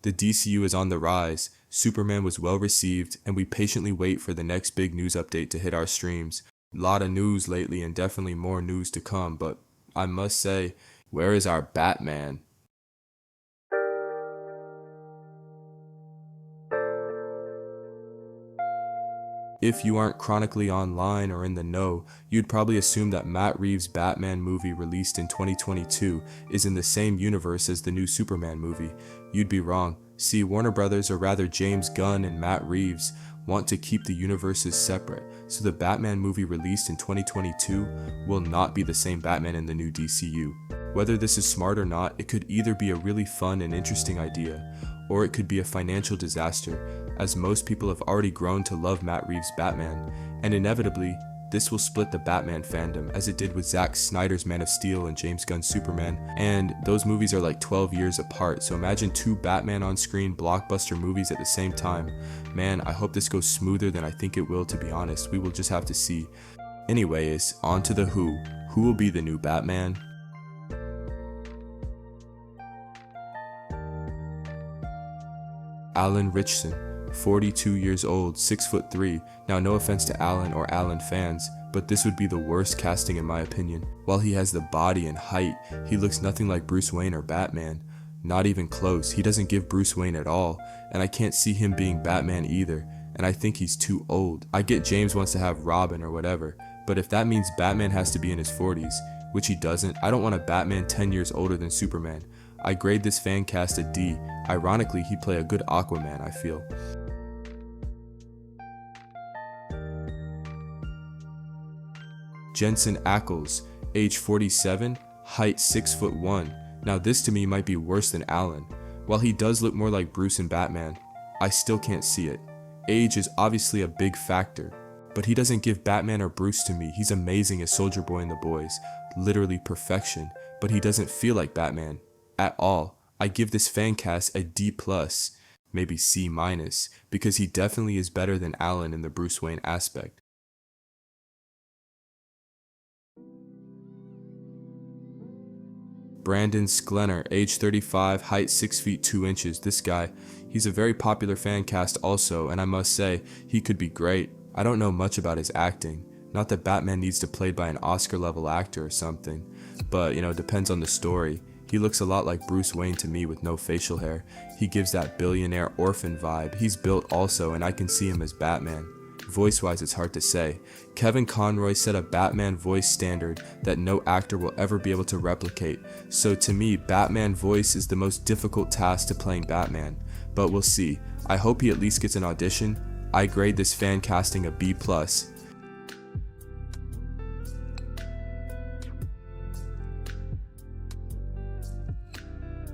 The DCU is on the rise, Superman was well received, and we patiently wait for the next big news update to hit our streams. Lot of news lately and definitely more news to come, but I must say, where is our Batman? If you aren't chronically online or in the know, you'd probably assume that Matt Reeves' Batman movie released in 2022 is in the same universe as the new Superman movie. You'd be wrong. See, Warner Brothers, or rather James Gunn and Matt Reeves, want to keep the universes separate, so the Batman movie released in 2022 will not be the same Batman in the new DCU. Whether this is smart or not, it could either be a really fun and interesting idea, or it could be a financial disaster, as most people have already grown to love Matt Reeves' Batman, and inevitably, this will split the Batman fandom as it did with Zack Snyder's Man of Steel and James Gunn's Superman, and those movies are like 12 years apart, so imagine two Batman on-screen blockbuster movies at the same time. Man, I hope this goes smoother than I think it will, to be honest. We will just have to see. Anyways, on to the who. Who will be the new Batman? Alan Ritchson, 42 years old, 6'3". Now no offense to Alan or Alan fans, but this would be the worst casting in my opinion. While he has the body and height, he looks nothing like Bruce Wayne or Batman. Not even close. He doesn't give Bruce Wayne at all, and I can't see him being Batman either, and I think he's too old. I get James wants to have Robin or whatever, but if that means Batman has to be in his 40s, which he doesn't, I don't want a Batman 10 years older than Superman. I grade this fan cast a D. Ironically, he'd play a good Aquaman, I feel. Jensen Ackles, age 47, height 6'1". Now this to me might be worse than Alan. While he does look more like Bruce and Batman, I still can't see it. Age is obviously a big factor, but he doesn't give Batman or Bruce to me. He's amazing as Soldier Boy and the Boys, literally perfection, but he doesn't feel like Batman at all. I give this fan cast a D+, maybe C-, because he definitely is better than Alan in the Bruce Wayne aspect. Brandon Sklenar, age 35, height 6 feet 2 inches. This guy, he's a very popular fan cast also, and I must say, he could be great. I don't know much about his acting. Not that Batman needs to be played by an Oscar-level actor or something, but depends on the story. He looks a lot like Bruce Wayne to me with no facial hair. He gives that billionaire orphan vibe. He's built also, and I can see him as Batman. Voice-wise, it's hard to say. Kevin Conroy set a Batman voice standard that no actor will ever be able to replicate. So to me, Batman voice is the most difficult task to playing Batman. But we'll see. I hope he at least gets an audition. I grade this fan casting a B+.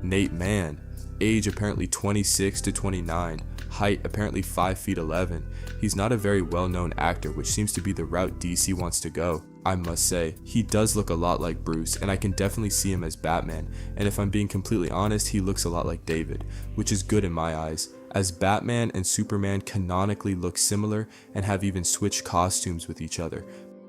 Nate Mann, age apparently 26 to 29, height apparently 5 feet 11. He's not a very well-known actor, which seems to be the route DC wants to go. I must say, he does look a lot like Bruce, and I can definitely see him as Batman, and if I'm being completely honest, he looks a lot like David, which is good in my eyes, as Batman and Superman canonically look similar and have even switched costumes with each other.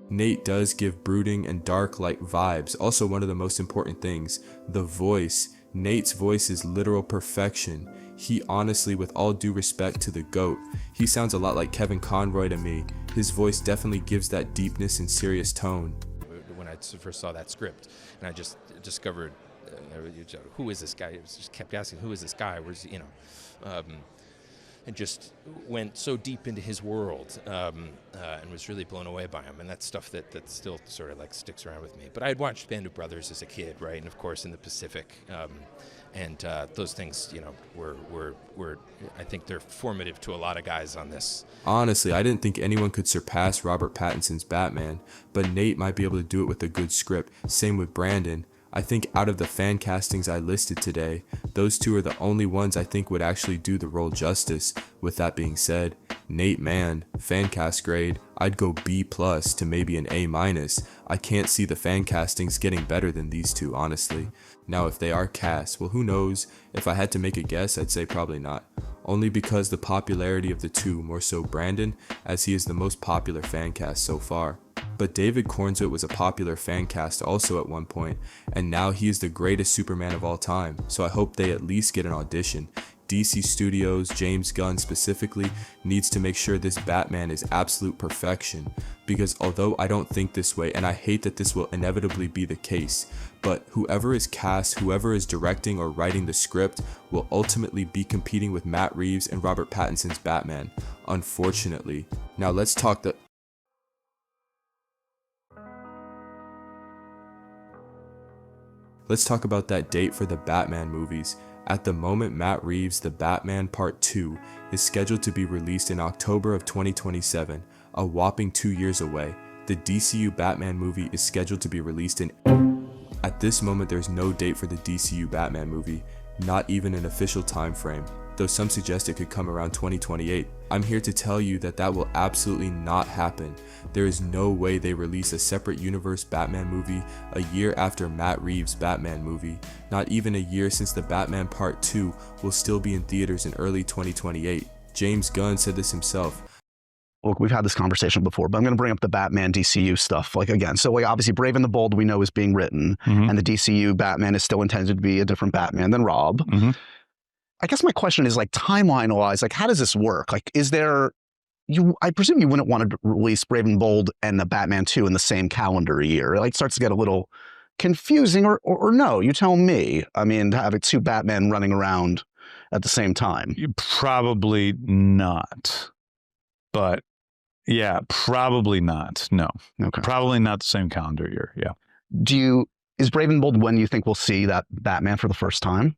Nate does give brooding and dark-like vibes. Also, one of the most important things, the voice. Nate's voice is literal perfection. He honestly, with all due respect to the GOAT, he sounds a lot like Kevin Conroy to me. His voice definitely gives that deepness and serious tone. When I first saw that script, and I just discovered, who is this guy? I just kept asking, who is this guy? Where's and just went so deep into his world and was really blown away by him. And that's stuff that still sort of like sticks around with me. But I had watched Band of Brothers as a kid, right? And of course in the Pacific. And those things, were I think they're formative to a lot of guys on this. Honestly, I didn't think anyone could surpass Robert Pattinson's Batman, but Nate might be able to do it with a good script. Same with Brandon. I think out of the fan castings I listed today, those two are the only ones I think would actually do the role justice. With that being said, Nate Mann, fan cast grade, I'd go B+ to maybe an A-. I can't see the fan castings getting better than these two, honestly. Now if they are cast, well who knows, if I had to make a guess I'd say probably not. Only because the popularity of the two, more so Brandon, as he is the most popular fan cast so far. But David Cornswet was a popular fan cast also at one point, and now he is the greatest Superman of all time, so I hope they at least get an audition. DC Studios, James Gunn specifically, needs to make sure this Batman is absolute perfection. Because although I don't think this way, and I hate that this will inevitably be the case, but whoever is cast, whoever is directing or writing the script, will ultimately be competing with Matt Reeves and Robert Pattinson's Batman, unfortunately. Now let's talk about that date for the Batman movies. At the moment, Matt Reeves' The Batman Part 2 is scheduled to be released in October of 2027, a whopping 2 years away. The DCU Batman movie is scheduled to be released in... At this moment, there's no date for the DCU Batman movie, not even an official time frame, though some suggest it could come around 2028. I'm here to tell you that that will absolutely not happen. There is no way they release a separate universe Batman movie a year after Matt Reeves' Batman movie. Not even a year since the Batman Part 2 will still be in theaters in early 2028. James Gunn said this himself. Look, we've had this conversation before, but I'm going to bring up the Batman DCU stuff again. So obviously Brave and the Bold we know is being written, and the DCU Batman is still intended to be a different Batman than Rob. I guess my question is timeline wise, how does this work? Is there, I presume you wouldn't want to release Brave and Bold and the Batman 2 in the same calendar year. It starts to get a little confusing, or no, you tell me. I mean, to have two Batman running around at the same time. Probably not. But yeah, probably not. No. Okay. Probably not the same calendar year. Yeah. Is Brave and Bold when you think we'll see that Batman for the first time?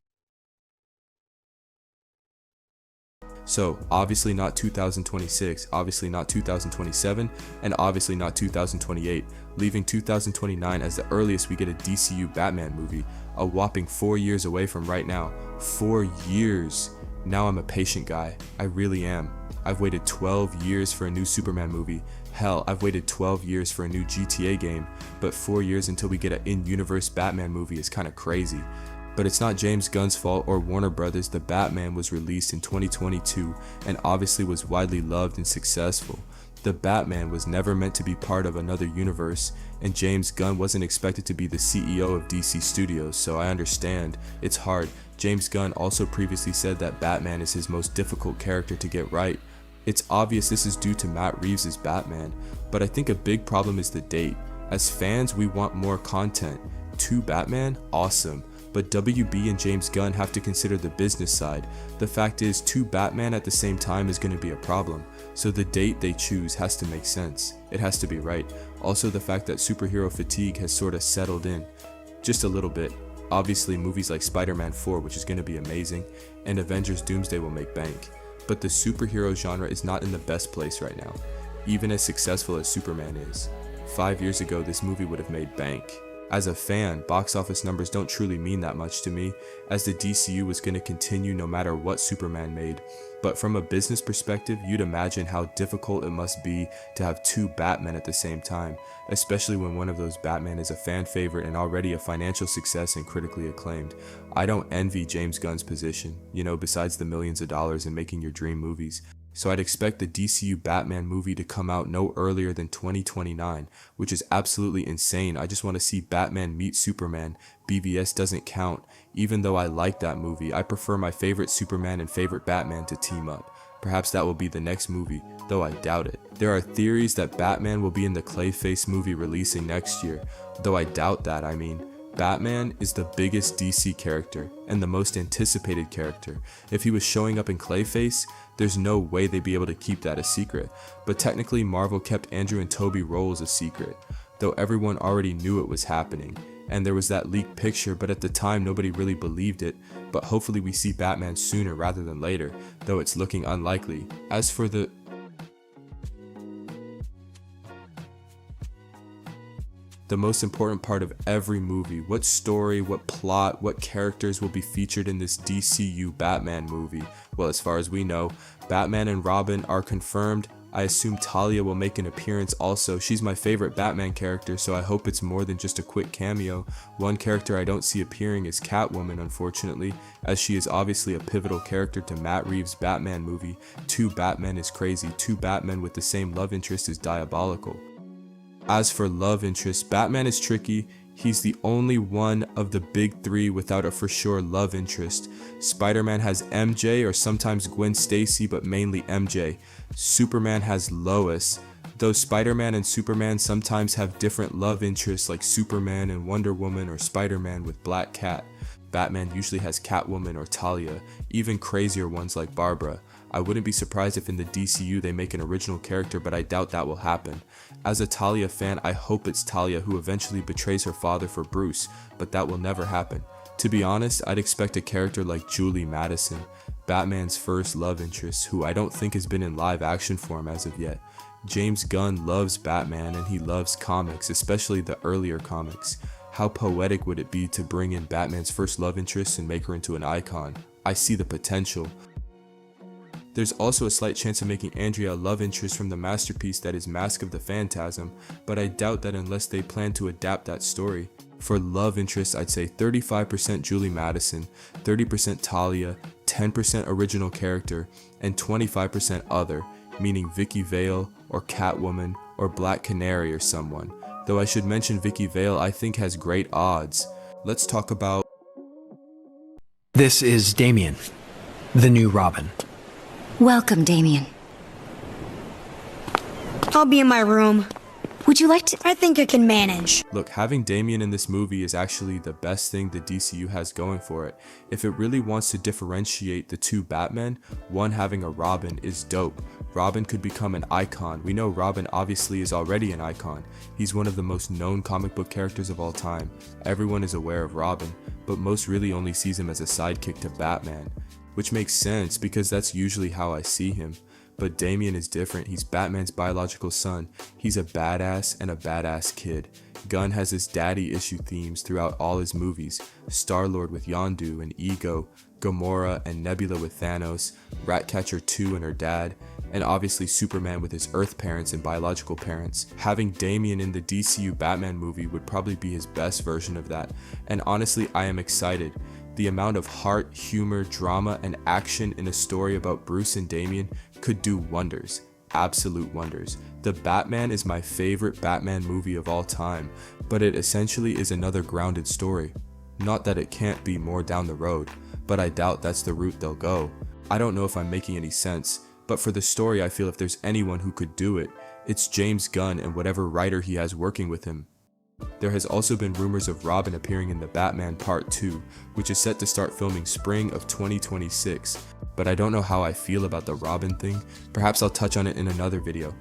So obviously not 2026, obviously not 2027, and obviously not 2028, leaving 2029 as the earliest we get a DCU Batman movie, a whopping 4 years away from right now. 4 years. Now I'm a patient guy. I really am. I've waited 12 years for a new Superman movie. Hell, I've waited 12 years for a new GTA game, but 4 years until we get an in-universe Batman movie is kind of crazy. But it's not James Gunn's fault or Warner Brothers. The Batman was released in 2022 and obviously was widely loved and successful. The Batman was never meant to be part of another universe, and James Gunn wasn't expected to be the CEO of DC Studios, so I understand. It's hard. James Gunn also previously said that Batman is his most difficult character to get right. It's obvious this is due to Matt Reeves' Batman, but I think a big problem is the date. As fans, we want more content. 2 Batman? Awesome. But WB and James Gunn have to consider the business side. The fact is, 2 Batman at the same time is going to be a problem. So the date they choose has to make sense. It has to be right. Also, the fact that superhero fatigue has sort of settled in. Just a little bit. Obviously, movies like Spider-Man 4, which is going to be amazing, and Avengers Doomsday will make bank. But the superhero genre is not in the best place right now, even as successful as Superman is. 5 years ago, this movie would have made bank. As a fan, box office numbers don't truly mean that much to me, as the DCU was going to continue no matter what Superman made. But from a business perspective, you'd imagine how difficult it must be to have 2 Batmen at the same time, especially when one of those Batman is a fan favorite and already a financial success and critically acclaimed. I don't envy James Gunn's position, besides the millions of dollars in making your dream movies. So I'd expect the DCU Batman movie to come out no earlier than 2029, which is absolutely insane. I just want to see Batman meet Superman. BVS doesn't count. Even though I like that movie, I prefer my favorite Superman and favorite Batman to team up. Perhaps that will be the next movie, though I doubt it. There are theories that Batman will be in the Clayface movie releasing next year, though I doubt that. Batman is the biggest DC character and the most anticipated character. If he was showing up in Clayface, there's no way they'd be able to keep that a secret. But technically, Marvel kept Andrew and Toby roles a secret, though everyone already knew it was happening. And there was that leaked picture, but at the time nobody really believed it. But hopefully we see Batman sooner rather than later, though it's looking unlikely. As for the most important part of every movie, what story, what plot, what characters will be featured in this DCU Batman movie? Well, as far as we know, Batman and Robin are confirmed. I assume Talia will make an appearance also. She's my favorite Batman character, so I hope it's more than just a quick cameo. One character I don't see appearing is Catwoman, unfortunately, as she is obviously a pivotal character to Matt Reeves' Batman movie. 2 Batmen is crazy. 2 Batmen with the same love interest is diabolical. As for love interest, Batman is tricky. He's the only one of the big three without a for sure love interest. Spider-Man has MJ or sometimes Gwen Stacy, but mainly MJ. Superman has Lois. Though Spider-Man and Superman sometimes have different love interests like Superman and Wonder Woman or Spider-Man with Black Cat. Batman usually has Catwoman or Talia, even crazier ones like Barbara. I wouldn't be surprised if in the DCU they make an original character, but I doubt that will happen. As a Talia fan, I hope it's Talia who eventually betrays her father for Bruce, but that will never happen. To be honest, I'd expect a character like Julie Madison, Batman's first love interest, who I don't think has been in live action form as of yet. James Gunn loves Batman and he loves comics, especially the earlier comics. How poetic would it be to bring in Batman's first love interest and make her into an icon? I see the potential. There's also a slight chance of making Andrea a love interest from the masterpiece that is Mask of the Phantasm, but I doubt that unless they plan to adapt that story. For love interest, I'd say 35% Julie Madison, 30% Talia, 10% original character, and 25% other, meaning Vicky Vale or Catwoman or Black Canary or someone. Though I should mention Vicky Vale I think has great odds. Let's talk about... This is Damian, the new Robin. Welcome, Damian. I'll be in my room. Would you like to... I think I can manage. Look, having Damian in this movie is actually the best thing the DCU has going for it. If it really wants to differentiate the two Batmen, one having a Robin is dope. Robin could become an icon. We know Robin obviously is already an icon. He's one of the most known comic book characters of all time. Everyone is aware of Robin, but most really only sees him as a sidekick to Batman. Which makes sense because that's usually how I see him. But Damian is different. He's Batman's biological son. He's a badass and a badass kid. Gunn has his daddy issue themes throughout all his movies. Star-Lord with Yondu and Ego, Gamora and Nebula with Thanos, Ratcatcher 2 and her dad, and obviously Superman with his Earth parents and biological parents. Having Damian in the DCU Batman movie would probably be his best version of that. And honestly, I am excited. The amount of heart, humor, drama, and action in a story about Bruce and Damian could do wonders. Absolute wonders. The Batman is my favorite Batman movie of all time, but it essentially is another grounded story. Not that it can't be more down the road, but I doubt that's the route they'll go. I don't know if I'm making any sense, but for the story I feel if there's anyone who could do it, it's James Gunn and whatever writer he has working with him. There has also been rumors of Robin appearing in The Batman Part 2, which is set to start filming spring of 2026, but I don't know how I feel about the Robin thing. Perhaps I'll touch on it in another video.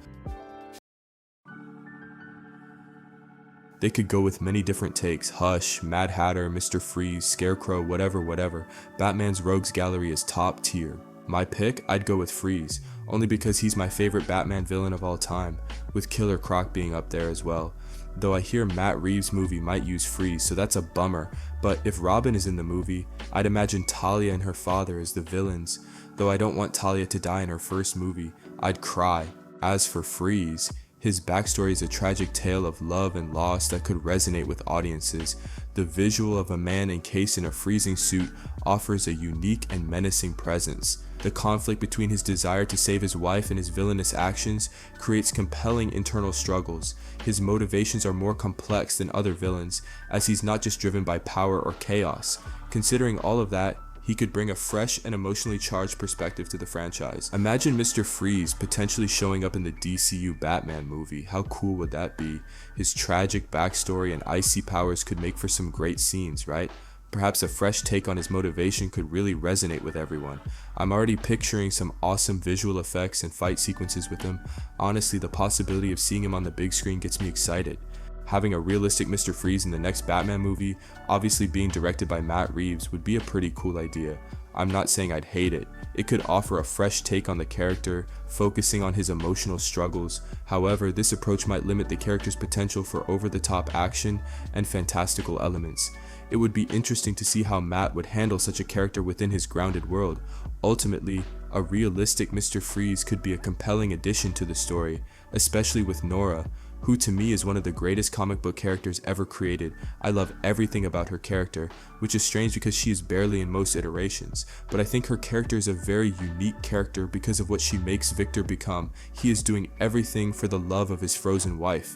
They could go with many different takes: Hush, Mad Hatter, Mr. Freeze, Scarecrow, whatever. Batman's rogues gallery is top tier. My pick, I'd go with Freeze, only because he's my favorite Batman villain of all time, with Killer Croc being up there as well. Though I hear Matt Reeves' movie might use Freeze, so that's a bummer, but if Robin is in the movie, I'd imagine Talia and her father as the villains. Though I don't want Talia to die in her first movie, I'd cry. As for Freeze, his backstory is a tragic tale of love and loss that could resonate with audiences. The visual of a man encased in a freezing suit offers a unique and menacing presence. The conflict between his desire to save his wife and his villainous actions creates compelling internal struggles. His motivations are more complex than other villains, as he's not just driven by power or chaos. Considering all of that, he could bring a fresh and emotionally charged perspective to the franchise. Imagine Mr. Freeze potentially showing up in the DCU Batman movie. How cool would that be? His tragic backstory and icy powers could make for some great scenes, right? Perhaps a fresh take on his motivation could really resonate with everyone. I'm already picturing some awesome visual effects and fight sequences with him. Honestly, the possibility of seeing him on the big screen gets me excited. Having a realistic Mr. Freeze in the next Batman movie, obviously being directed by Matt Reeves, would be a pretty cool idea. I'm not saying I'd hate it. It could offer a fresh take on the character, focusing on his emotional struggles. However, this approach might limit the character's potential for over-the-top action and fantastical elements. It would be interesting to see how Matt would handle such a character within his grounded world. Ultimately, a realistic Mr. Freeze could be a compelling addition to the story, especially with Nora, who to me is one of the greatest comic book characters ever created. I love everything about her character, which is strange because she is barely in most iterations, but I think her character is a very unique character because of what she makes Victor become. He is doing everything for the love of his frozen wife.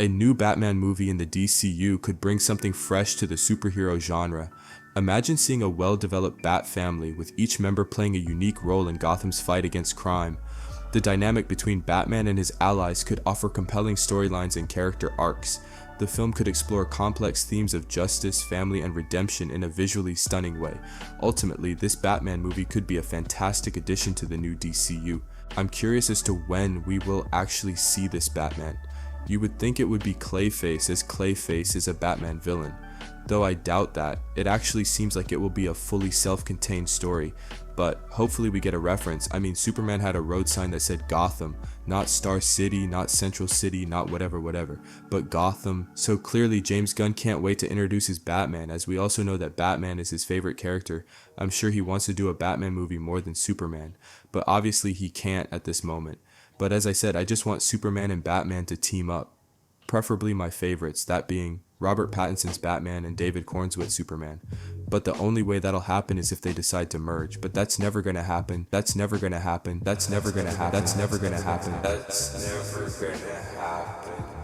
A new Batman movie in the DCU could bring something fresh to the superhero genre. Imagine seeing a well-developed Bat family with each member playing a unique role in Gotham's fight against crime. The dynamic between Batman and his allies could offer compelling storylines and character arcs. The film could explore complex themes of justice, family, and redemption in a visually stunning way. Ultimately, this Batman movie could be a fantastic addition to the new DCU. I'm curious as to when we will actually see this Batman. You would think it would be Clayface, as Clayface is a Batman villain. Though I doubt that, it actually seems like it will be a fully self-contained story. But hopefully we get a reference. I mean, Superman had a road sign that said Gotham, not Star City, not Central City, not whatever, but Gotham. So clearly James Gunn can't wait to introduce his Batman, as we also know that Batman is his favorite character. I'm sure he wants to do a Batman movie more than Superman, but obviously he can't at this moment. But as I said, I just want Superman and Batman to team up. Preferably my favorites, that being Robert Pattinson's Batman and David Cornswit's Superman. But the only way that'll happen is if they decide to merge. But that's never gonna happen. That's never gonna happen. That's never gonna happen. That's never gonna happen. That's never gonna happen.